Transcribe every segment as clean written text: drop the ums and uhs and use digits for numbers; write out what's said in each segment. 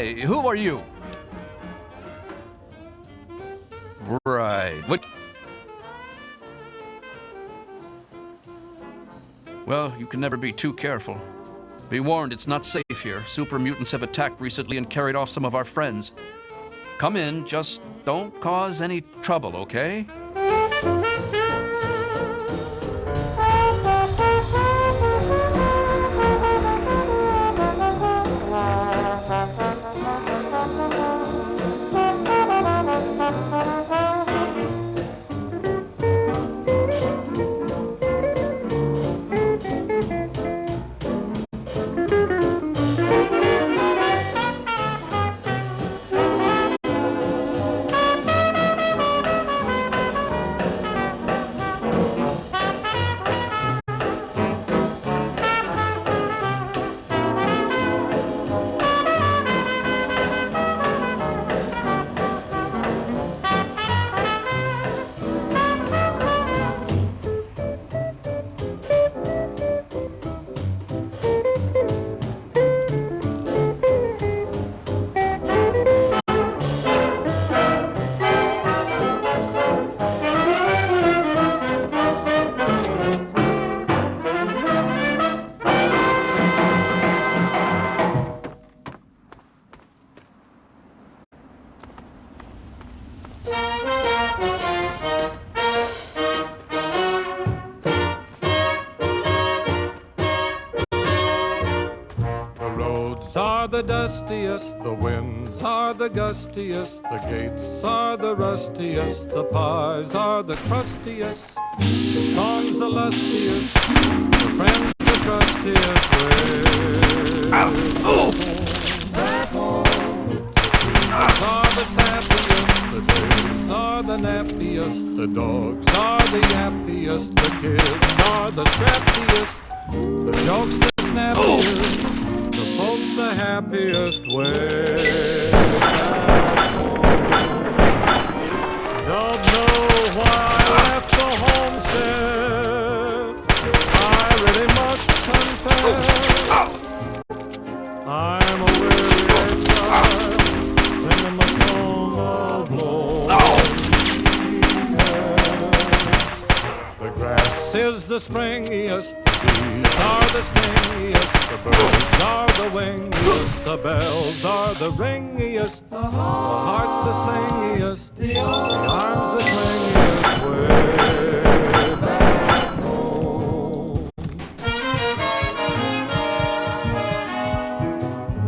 Hey, who are you? Right. What? Well, you can never be too careful. Be warned, it's not safe here. Super mutants have attacked recently and carried off some of our friends. Come in, just don't cause any trouble, okay? The dustiest, the winds are the gustiest, the gates are the rustiest, the pies are the crustiest, the songs the lustiest, the friends the trustiest. Back home. The are the sappiest, the days are the nappiest, the dogs are the yappiest, the kids are the scrappiest, the jokes the snappiest. Folks the happiest way back home. Don't know why I left the homestead. I really must confess. I'm a weary exile, singing my song of loneliness. The grass is the springiest, the trees are the stingiest, the birds are the wingiest, the bells are the ringiest, the heart's the singiest, the arms the clingiest, way back home.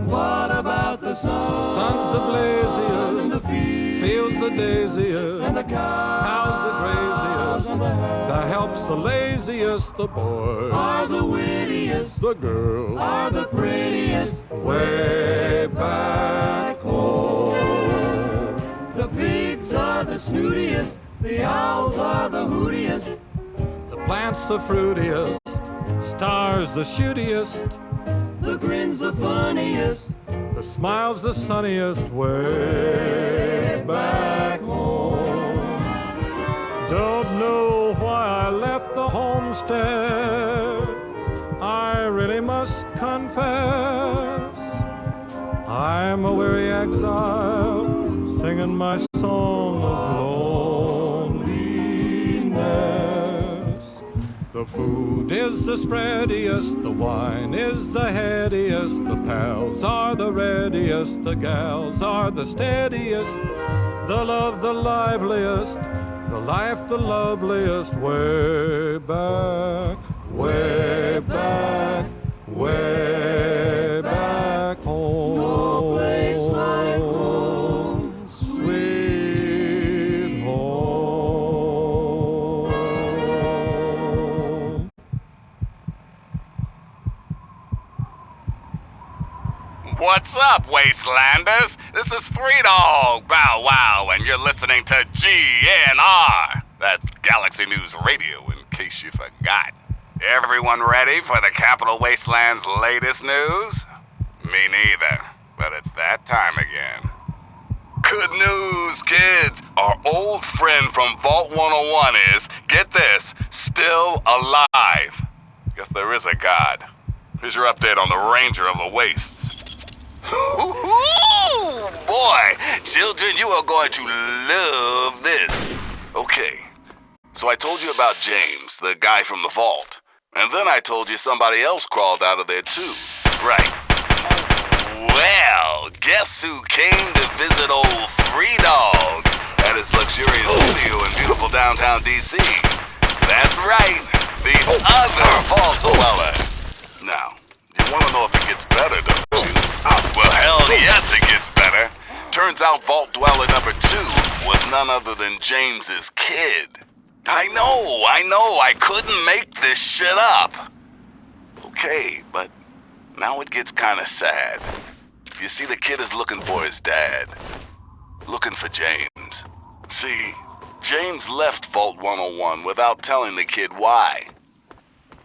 What about the sun? The sun's the blaziest, and the fields the daisiest, and the cows the craziest, and the help's the laziest, the boys are the wittiest, the girls are the prettiest, way back home. The pigs are the snootiest, the owls are the hootiest, the plants the fruitiest, stars the shootiest, the grin's the funniest, the smile's the sunniest, way back home. Don't know why I left the homestead. I really must confess, I'm a weary exile, singing my song of loneliness. The food is the spreadiest, the wine is the headiest, the pals are the readiest, the gals are the steadiest, the love the liveliest, the life the loveliest, way back, way back, way back home. No place like home, sweet home. What's up, Wastelanders? This is Three Dog Bow Wow, and you're listening to GNR. That's Galaxy News Radio, in case you forgot. Everyone ready for the Capital Wasteland's latest news? Me neither, but it's that time again. Good news, kids! Our old friend from Vault 101 is, get this, still alive. Guess there is a god. Here's your update on the Ranger of the Wastes. Ooh, boy, children, you are going to love this. Okay, so I told you about James, the guy from the vault. And then I told you somebody else crawled out of there too. Right. Well, guess who came to visit old Three Dog at his luxurious studio in beautiful downtown D.C.? That's right, the other vault dweller. Now, you want to know if it gets better, don't you? Well, hell yes, it gets better. Turns out vault dweller number 2 was none other than James's kid. I know, I couldn't make this shit up. Okay, but now it gets kinda sad. You see, the kid is looking for his dad. Looking for James. See, James left Vault 101 without telling the kid why.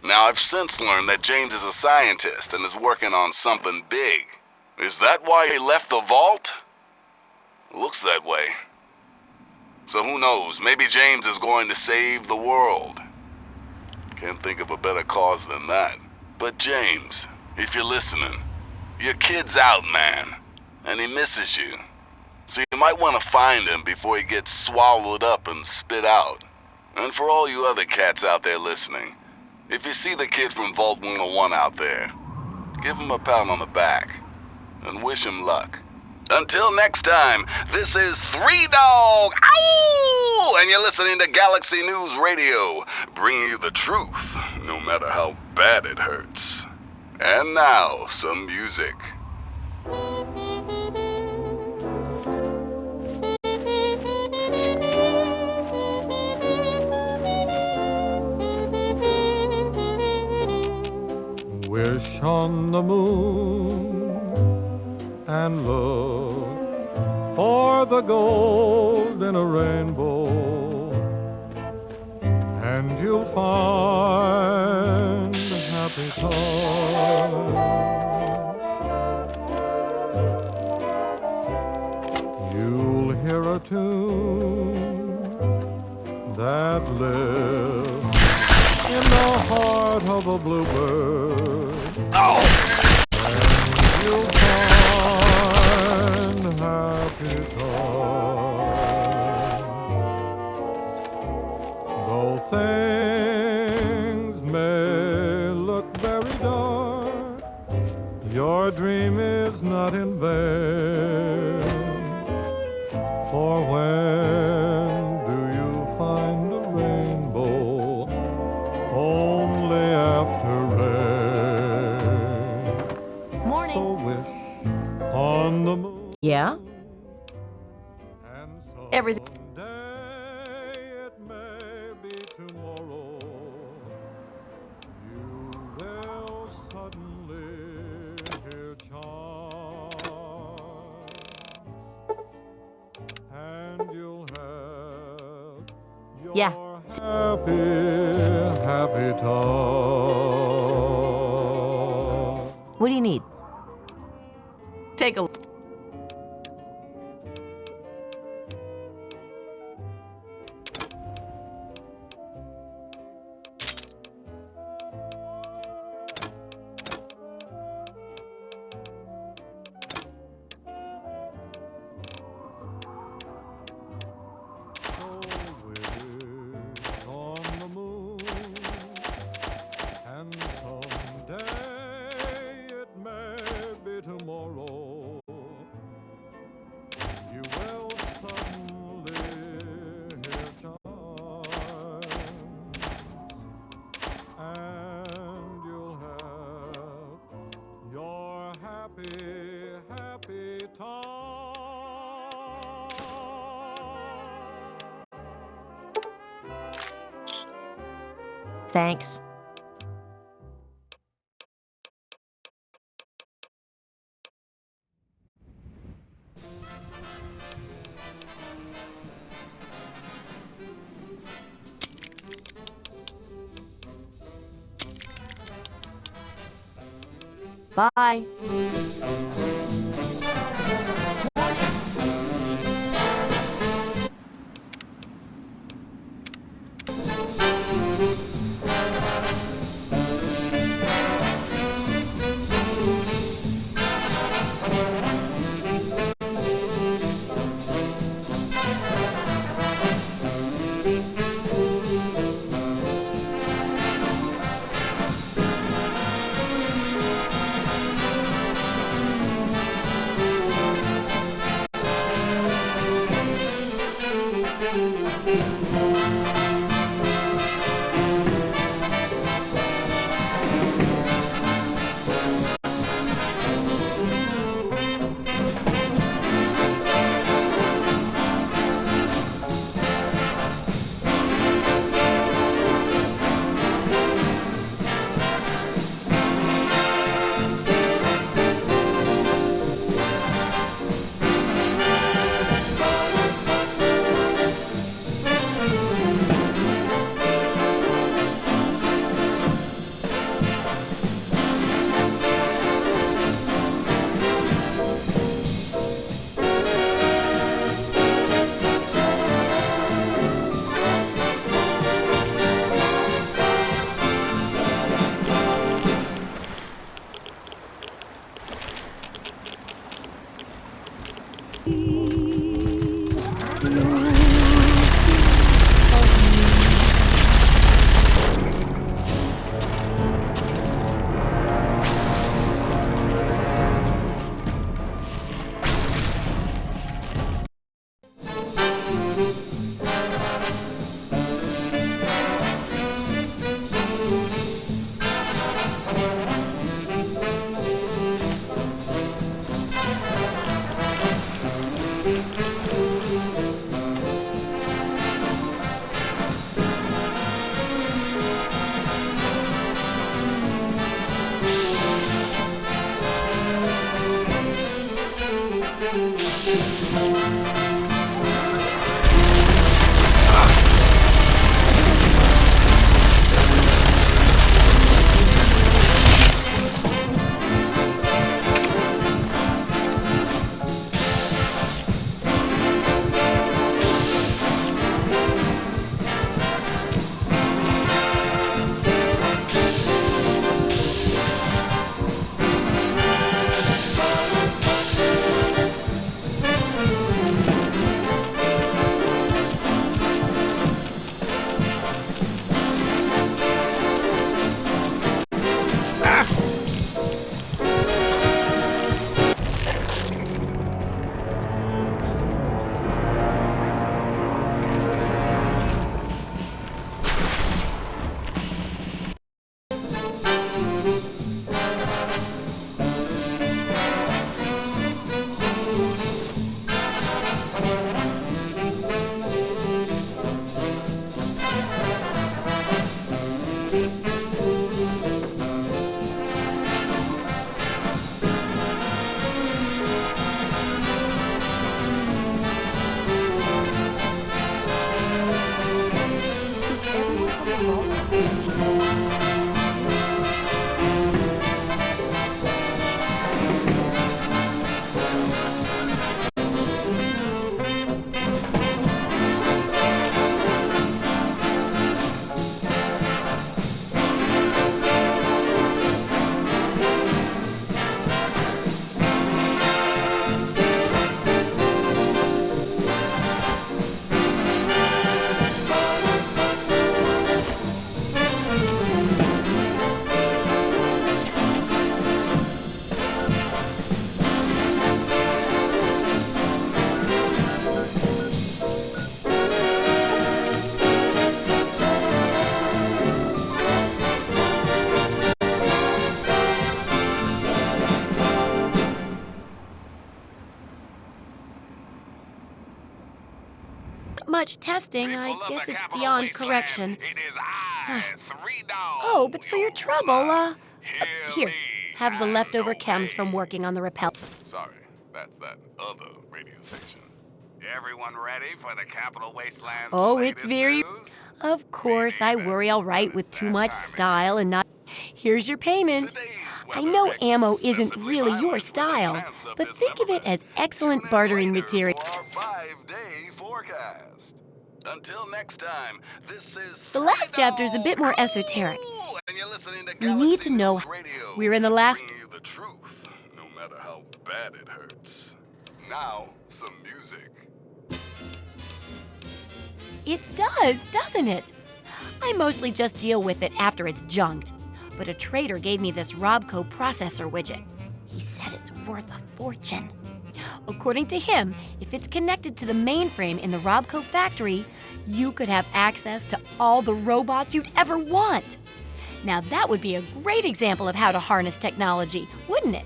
Now, I've since learned that James is a scientist and is working on something big. Is that why he left the vault? Looks that way. So who knows, maybe James is going to save the world. Can't think of a better cause than that. But James, if you're listening, your kid's out, man, and he misses you. So you might want to find him before he gets swallowed up and spit out. And for all you other cats out there listening, if you see the kid from Vault 101 out there, give him a pat on the back and wish him luck. Until next time, this is Three Dog, ow! And you're listening to Galaxy News Radio, bringing you the truth, no matter how bad it hurts. And now, some music. Wish on the moon and look for the gold in a rainbow, and you'll find happy times. You'll hear a tune that lives in the heart of a bluebird. And you'll find happy times. Though things may look very dark, your dream is not in vain. For when do you find a rainbow? Only after rain. Morning. So wish on the moon. Yeah? And Everything. someday it may be tomorrow. You will suddenly hear chimes, and you'll have your Yeah. happy time. What do you need? Take a look. On the moon, and someday it may be tomorrow. You will suddenly hear chimes, and you'll have your happy time. Thanks. Bye. Much testing, I People of guess the it's Capital beyond Wasteland, correction. It is I, Three Dog. Oh, but for your trouble, here, me, have the and leftover obey. chems from working on the rappel. Sorry, that's that other radio station. Everyone ready for the Capital Wasteland's Oh, it's latest very... news? Of course, I worry I'll write with too much style and not... Here's your payment. Today's I weather know ammo isn't excessively really your violent with a style, chance of but think of it dismemberment. as excellent Tune in bartering later material. for our 5-day forecast. Until next time, this is The last chapter's a bit more esoteric. And you're listening to We need to know... News Radio, We're in the last... bringing you the truth, no matter how bad it hurts. Now, some music. It does, doesn't it? I mostly just deal with it after it's junked. But a trader gave me this Robco processor widget. He said it's worth a fortune. According to him, if it's connected to the mainframe in the Robco factory, you could have access to all the robots you'd ever want. Now that would be a great example of how to harness technology, wouldn't it?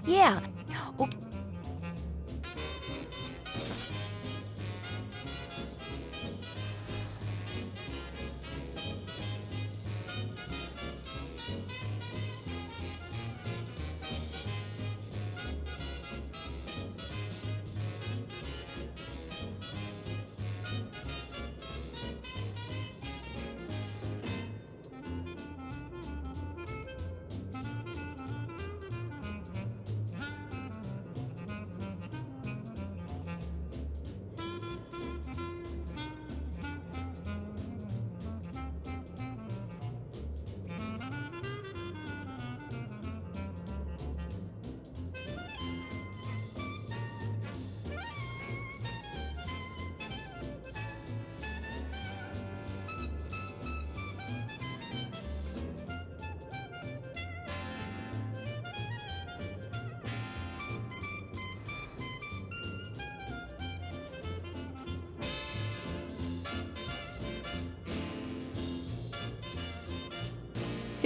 Yeah. Oh,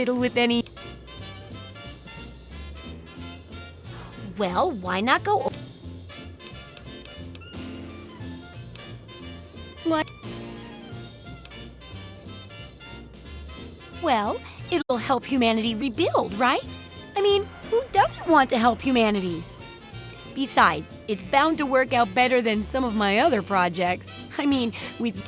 fiddle with any... Well, why not go... What? Well, it'll help humanity rebuild, right? I mean, who doesn't want to help humanity? Besides, it's bound to work out better than some of my other projects. I mean, with...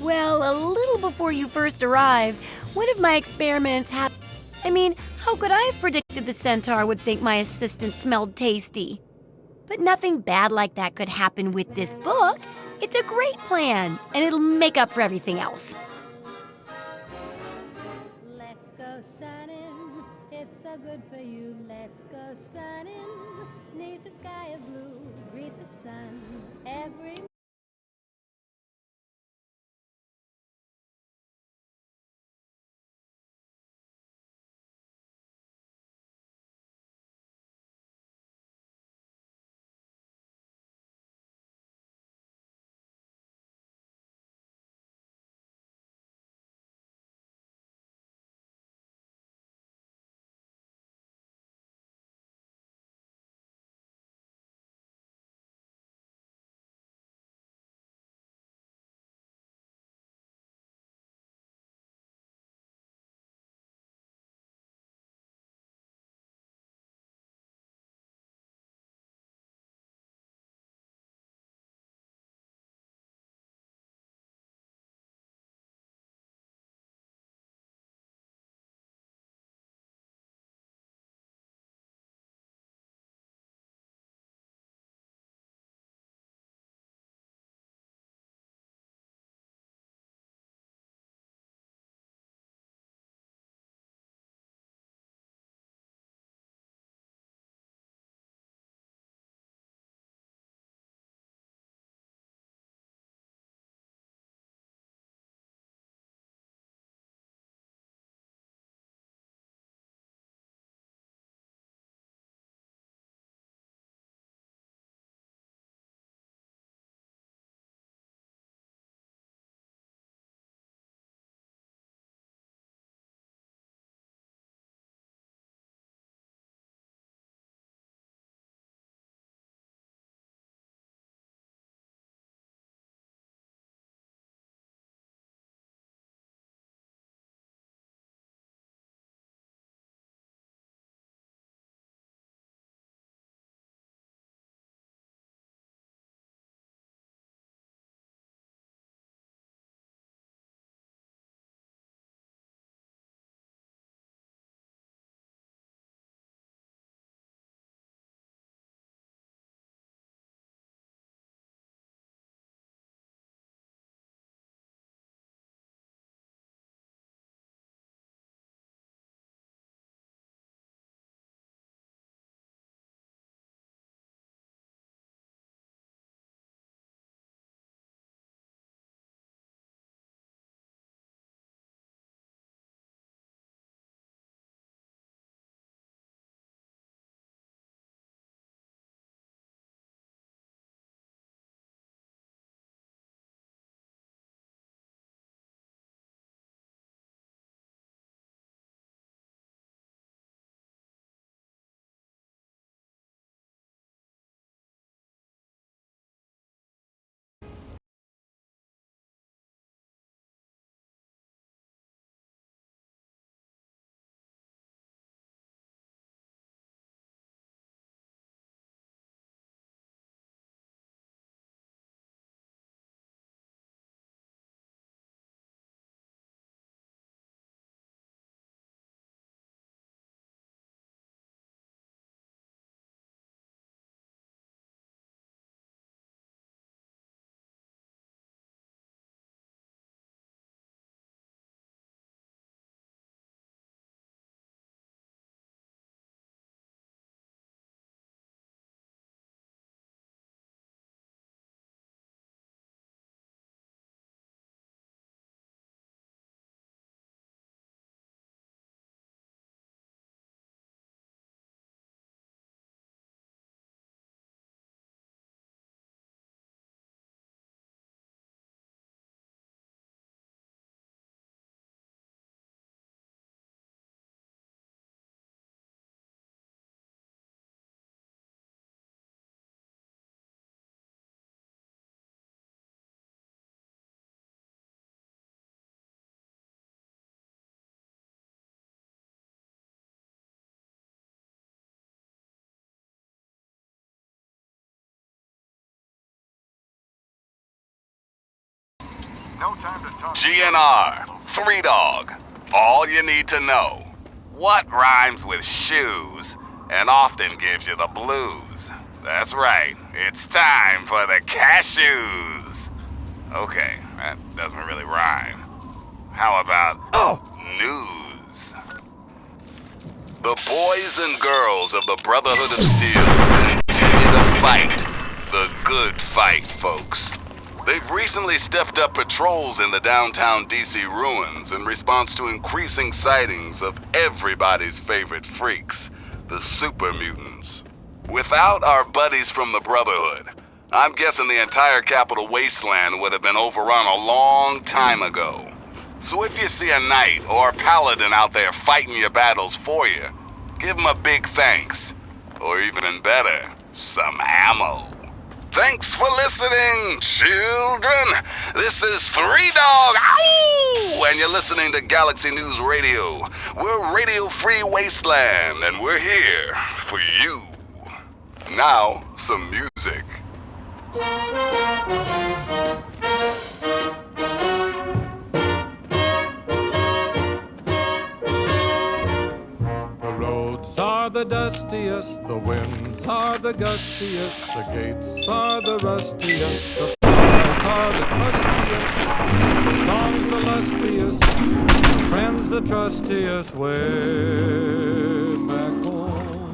Well, a little before you first arrived, one of my experiments happened. I mean, how could I have predicted the centaur would think my assistant smelled tasty? But nothing bad like that could happen with this book. It's a great plan, and it'll make up for everything else. Let's go sunning, it's so good for you. Let's go sunning, neath the sky of blue. Greet the sun every GNR, Three Dog. All you need to know. What rhymes with shoes and often gives you the blues? That's right. It's time for the cashews. Okay, that doesn't really rhyme. How about news? The boys and girls of the Brotherhood of Steel continue to fight. The good fight, folks. They've recently stepped up patrols in the downtown DC ruins in response to increasing sightings of everybody's favorite freaks, the super mutants. Without our buddies from the Brotherhood, I'm guessing the entire Capital Wasteland would have been overrun a long time ago. So if you see a knight or a paladin out there fighting your battles for you, give them a big thanks. Or even better, some ammo. Thanks for listening, children. This is Three Dog, ow! And you're listening to Galaxy News Radio. We're Radio Free Wasteland, and we're here for you. Now, some music. The roads are the dustiest, the winds are the gustiest, the gates are the rustiest, the fires are the crustiest, the songs the lustiest, the friends the trustiest. Way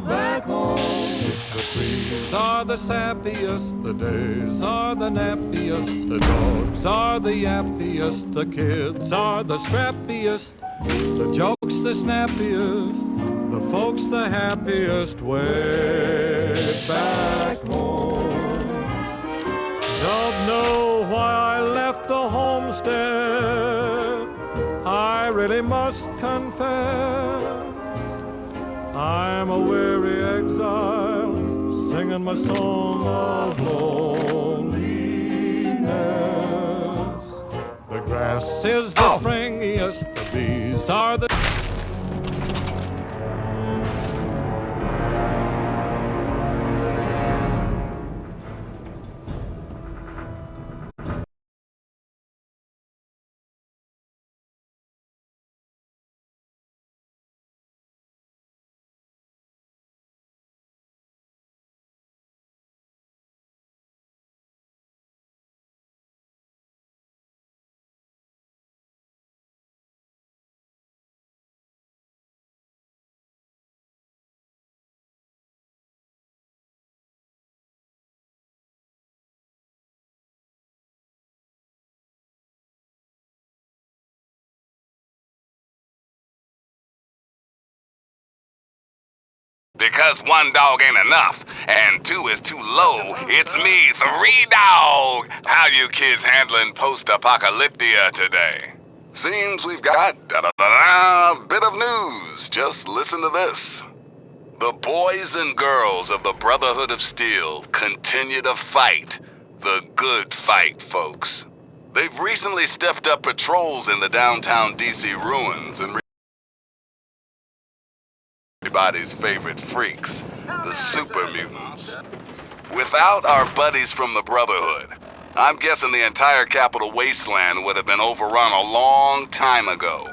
back home, the trees are the sappiest, the days are the nappiest, the dogs are the yappiest, the kids are the scrappiest, the jokes the snappiest, the folks the happiest. Way back home. Don't know why I left the homestead, I really must confess. I'm a weary exile, singing my song of loneliness. The grass is the springiest, the bees are the... Because one dog ain't enough, and two is too low, it's me, Three Dog. How you kids handling post-apocalyptia today? Seems we've got a bit of news. Just listen to this. The boys and girls of the Brotherhood of Steel continue to fight. The good fight, folks. They've recently stepped up patrols in the downtown DC ruins and everybody's favorite freaks, the super mutants. Without our buddies from the Brotherhood, I'm guessing the entire Capital Wasteland would have been overrun a long time ago.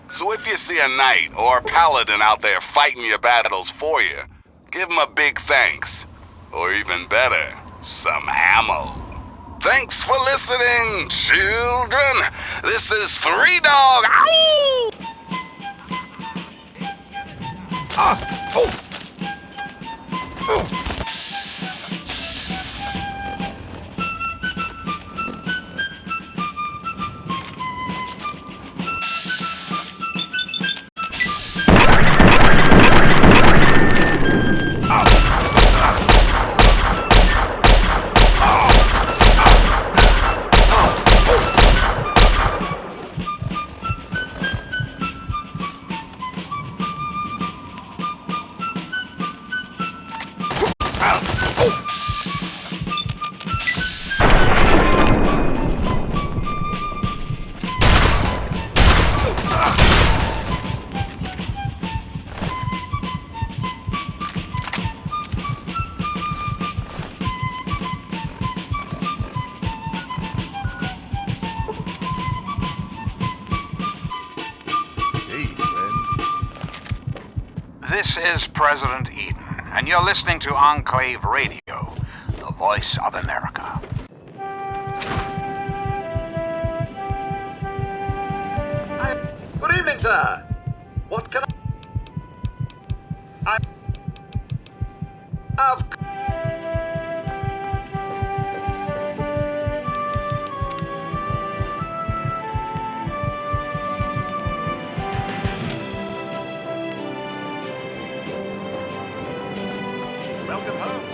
So if you see a knight or a paladin out there fighting your battles for you, give them a big thanks. Or even better, some ammo. Thanks for listening, children. This is Three Dog, ow! This is President Eden, and you're listening to Enclave Radio, the voice of America. Good evening, sir. What can I... I've... Welcome home.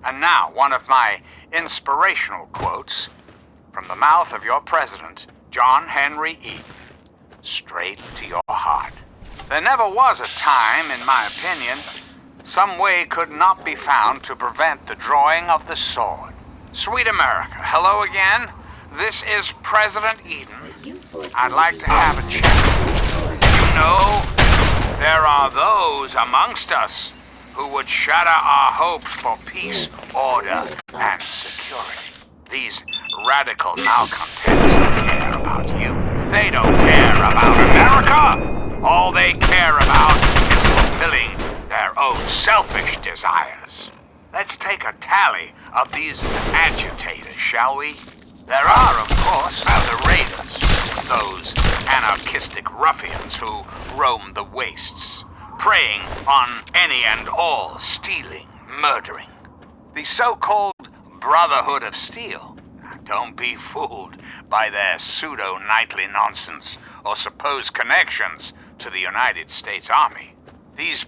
And now, one of my inspirational quotes from the mouth of your president, John Henry Eden, straight to your heart. There never was a time, in my opinion, some way could not be found to prevent the drawing of the sword. Sweet America, hello again. This is President Eden. I'd like to have a chat. You know, there are those amongst us who would shatter our hopes for peace, order, and security. These radical malcontents care about you. They don't care about America. All they care about is fulfilling their own selfish desires. Let's take a tally of these agitators, shall we? There are, of course, the raiders, those anarchistic ruffians who roam the wastes, preying on any and all, stealing, murdering. The so-called Brotherhood of Steel. Don't be fooled by their pseudo-knightly nonsense or supposed connections to the United States Army. These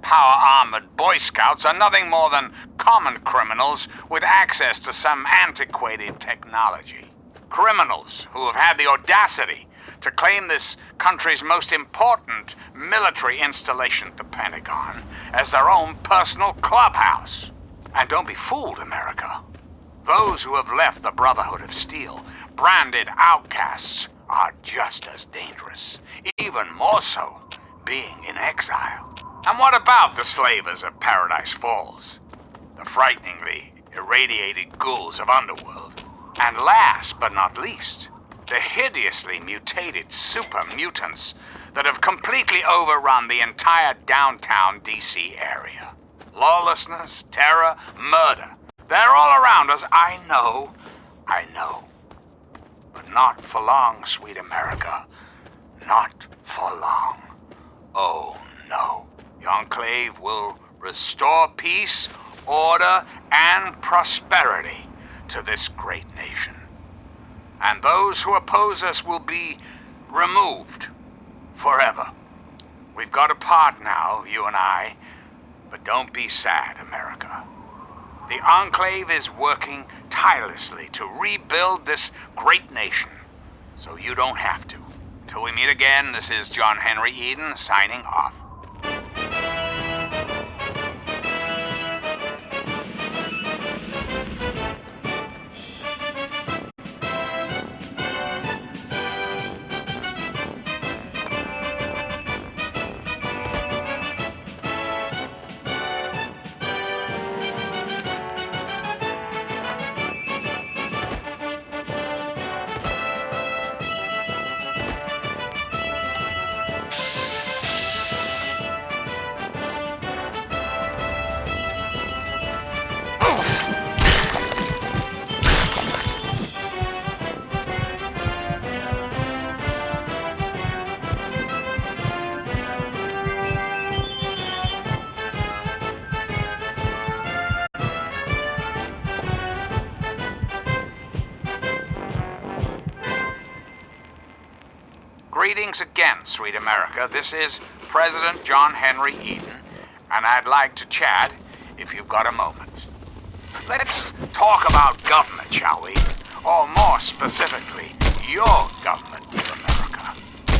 power-armored Boy Scouts are nothing more than common criminals with access to some antiquated technology. Criminals who have had the audacity to claim this country's most important military installation, the Pentagon, as their own personal clubhouse. And don't be fooled, America. Those who have left the Brotherhood of Steel, branded outcasts, are just as dangerous, even more so, being in exile. And what about the slavers of Paradise Falls? The frighteningly irradiated ghouls of Underworld? And last but not least, the hideously mutated super mutants that have completely overrun the entire downtown DC area. Lawlessness, terror, murder. They're all around us, I know. But not for long, sweet America. Not for long. Oh, no. The Enclave will restore peace, order, and prosperity to this great nation. And those who oppose us will be removed forever. We've got a part now, you and I, but don't be sad, America. The Enclave is working tirelessly to rebuild this great nation, so you don't have to. Till we meet again, this is John Henry Eden signing off. Greetings again, sweet America. This is President John Henry Eden, and I'd like to chat if you've got a moment. Let's talk about government, shall we? Or more specifically, your government of America,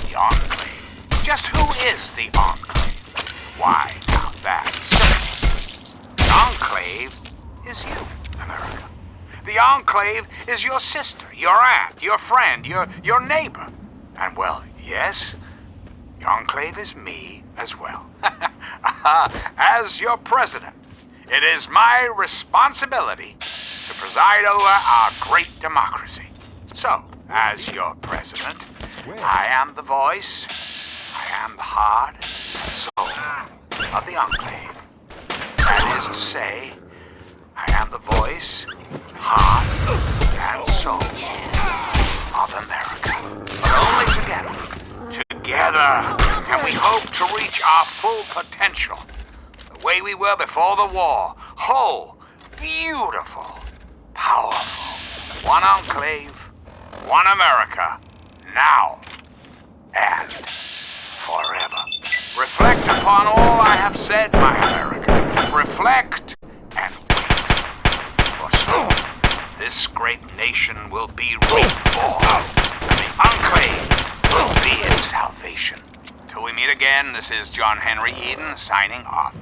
the Enclave. Just who is the Enclave? Why, now that's simple. The Enclave is you, America. The Enclave is your sister, your aunt, your friend, your neighbor. And well, yes, the Enclave is me as well. As your president, it is my responsibility to preside over our great democracy. So, as your president, I am the voice, I am the heart and soul of the Enclave. That is to say, I am the voice, heart, and soul of America. But only together can we hope to reach our full potential, the way we were before the war, whole, beautiful, powerful. One Enclave, one America, now and forever. Reflect upon all I have said, my America. Reflect and wait. For soon, this great nation will be reborn, and the Enclave will be its salvation. Till we meet again, this is John Henry Eden signing off.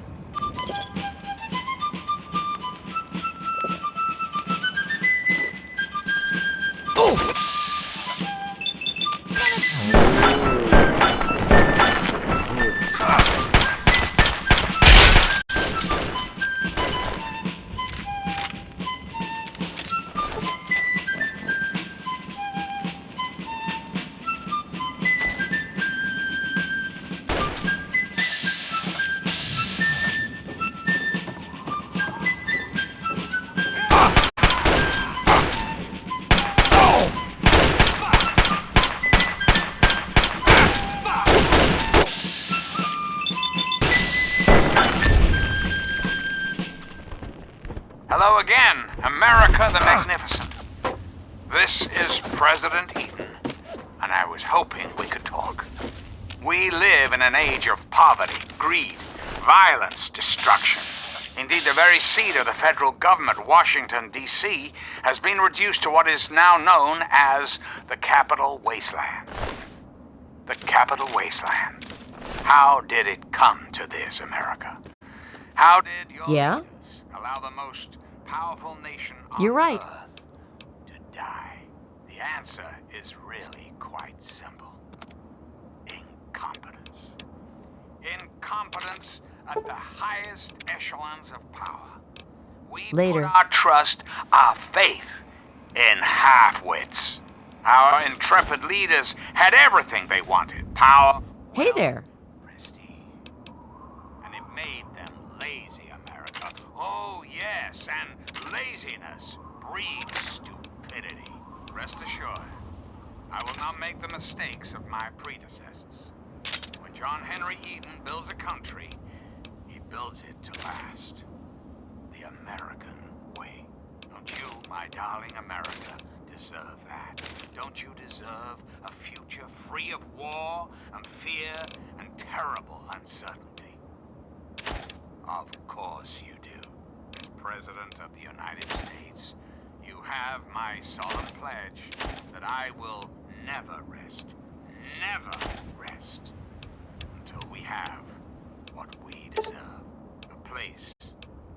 Hello again, America the Magnificent. This is President Eden, and I was hoping we could talk. We live in an age of poverty, greed, violence, destruction, Indeed, the very seat of the federal government, Washington, D.C., has been reduced to what is now known as the Capital Wasteland. The Capital Wasteland. How did it come to this, America? How did your leaders allow the most powerful nation on You're right. Earth to die? The answer is really quite simple. Incompetence. Incompetence at the highest echelons of power. We Later. put our trust, our faith in half-wits. Our intrepid leaders had everything they wanted. Power, Hey wealth, there. prestige. And it made them lazy, America. Oh, yes, and laziness breeds stupidity. Rest assured, I will not make the mistakes of my predecessors. When John Henry Eden builds a country, he builds it to last. The American way. Don't you, my darling America, deserve that? Don't you deserve a future free of war and fear and terrible uncertainty? Of course you do. As President of the United States, you have my solemn pledge that I will never rest, until we have what we deserve. A place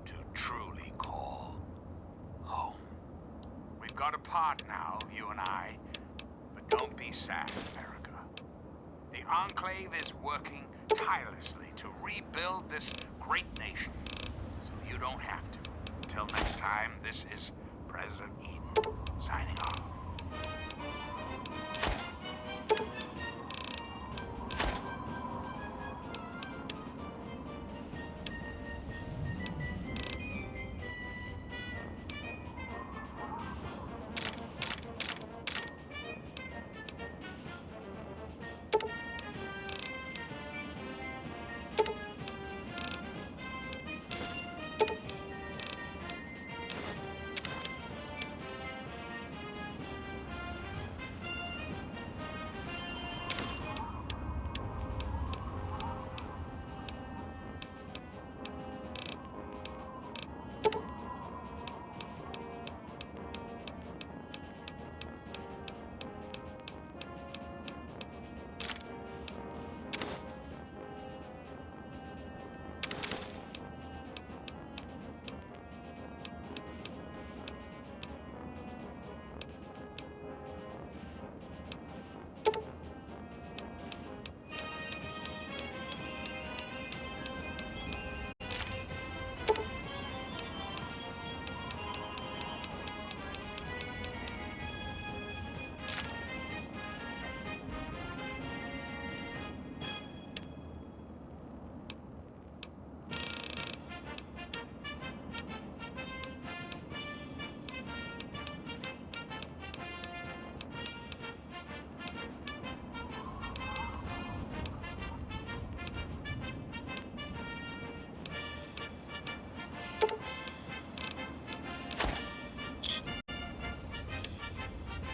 to truly call home. We've got a part now, you and I, but don't be sad, America. The Enclave is working tirelessly to rebuild this great nation, so you don't have to. Until next time, this is President Eden signing off.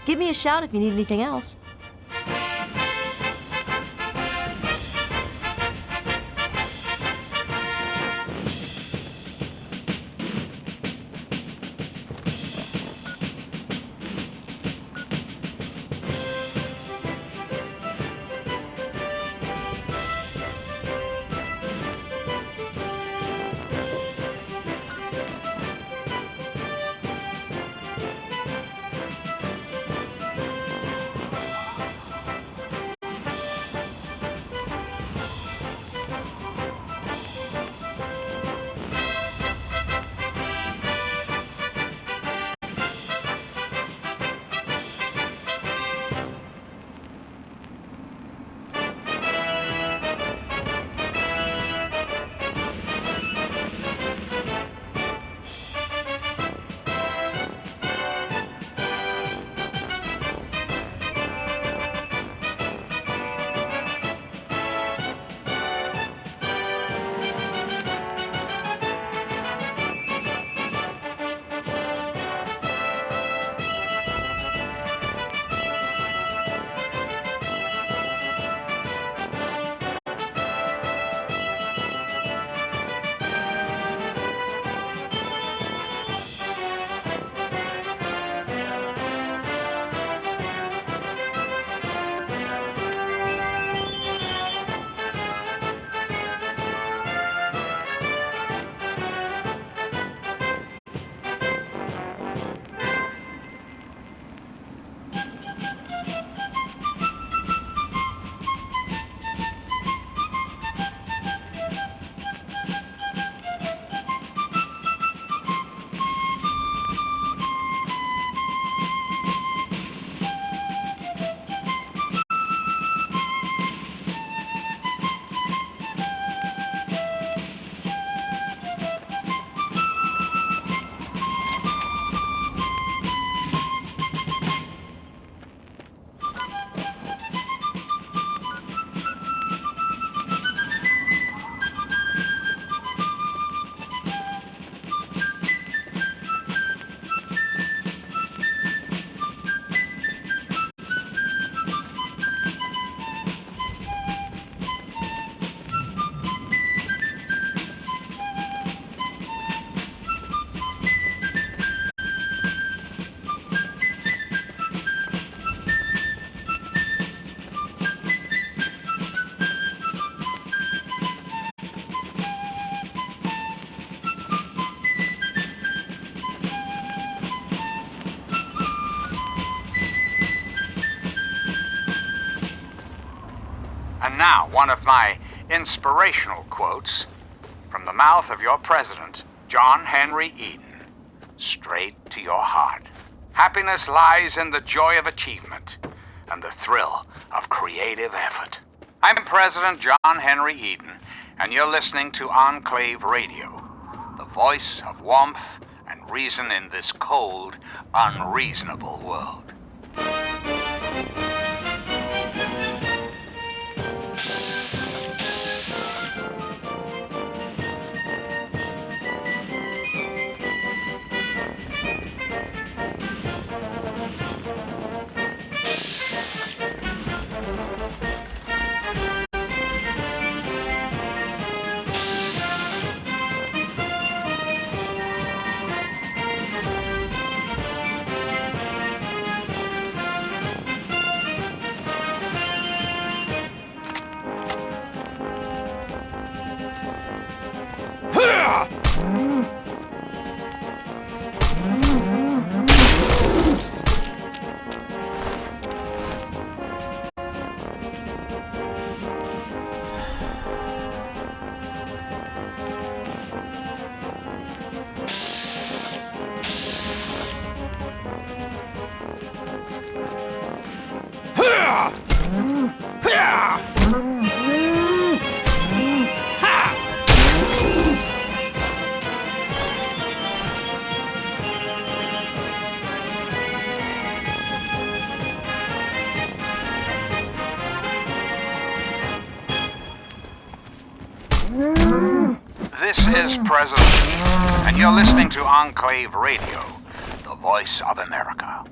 Give me a shout if you need anything else. Now, one of my inspirational quotes from the mouth of your president, John Henry Eden, straight to your heart. Happiness lies in the joy of achievement and the thrill of creative effort. I'm President John Henry Eden, and you're listening to Enclave Radio, the voice of warmth and reason in this cold, unreasonable world. This is President Eden, and you're listening to Enclave Radio, the voice of America.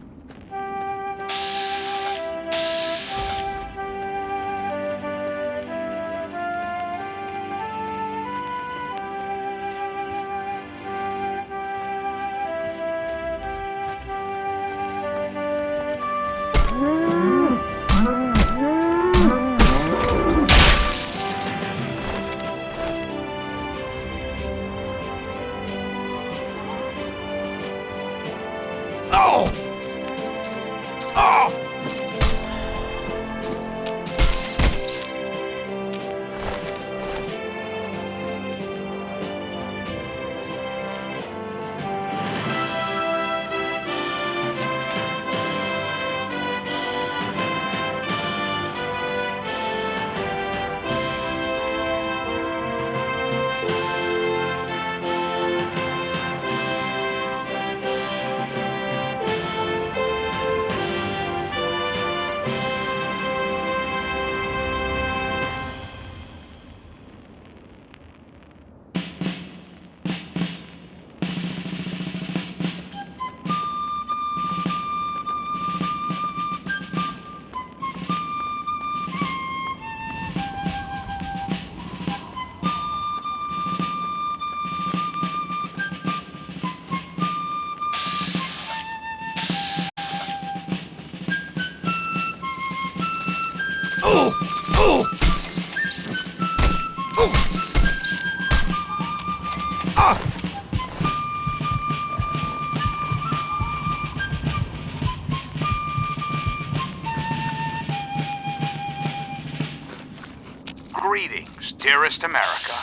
Greetings, dearest America.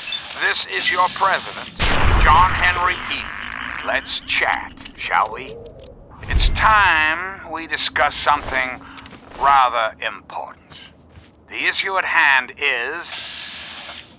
This is your president, John Henry Eden. Let's chat, shall we? It's time we discuss something rather important. The issue at hand is,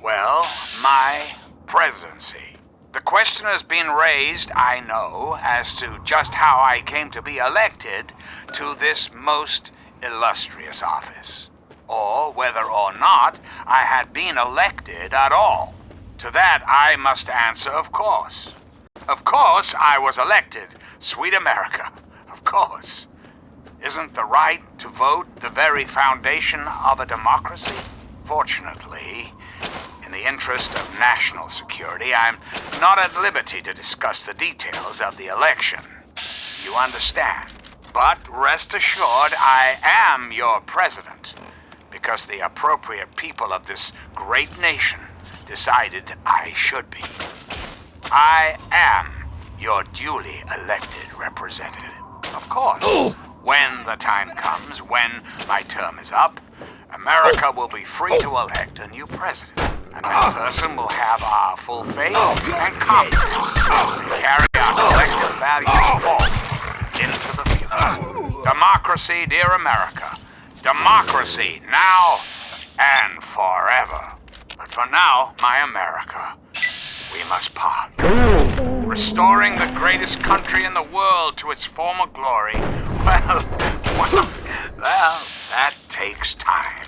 well, my presidency. The question has been raised, I know, as to just how I came to be elected to this most illustrious office, or whether or not I had been elected at all. To that I must answer, of course. Of course I was elected, sweet America, of course. Isn't the right to vote the very foundation of a democracy? Fortunately, in the interest of national security, I'm not at liberty to discuss the details of the election. You understand? But rest assured, I am your president, because the appropriate people of this great nation decided I should be. I am your duly elected representative. Of course, when the time comes, when my term is up, America will be free to elect a new president. And that person will have our full faith and confidence to carry our collective values forward into the future. Democracy, dear America. Democracy, now and forever. But for now, my America, we must part. Restoring the greatest country in the world to its former glory, well, that takes time.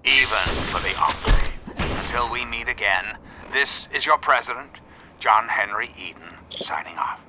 Even for the Army. Until we meet again, this is your president, John Henry Eden, signing off.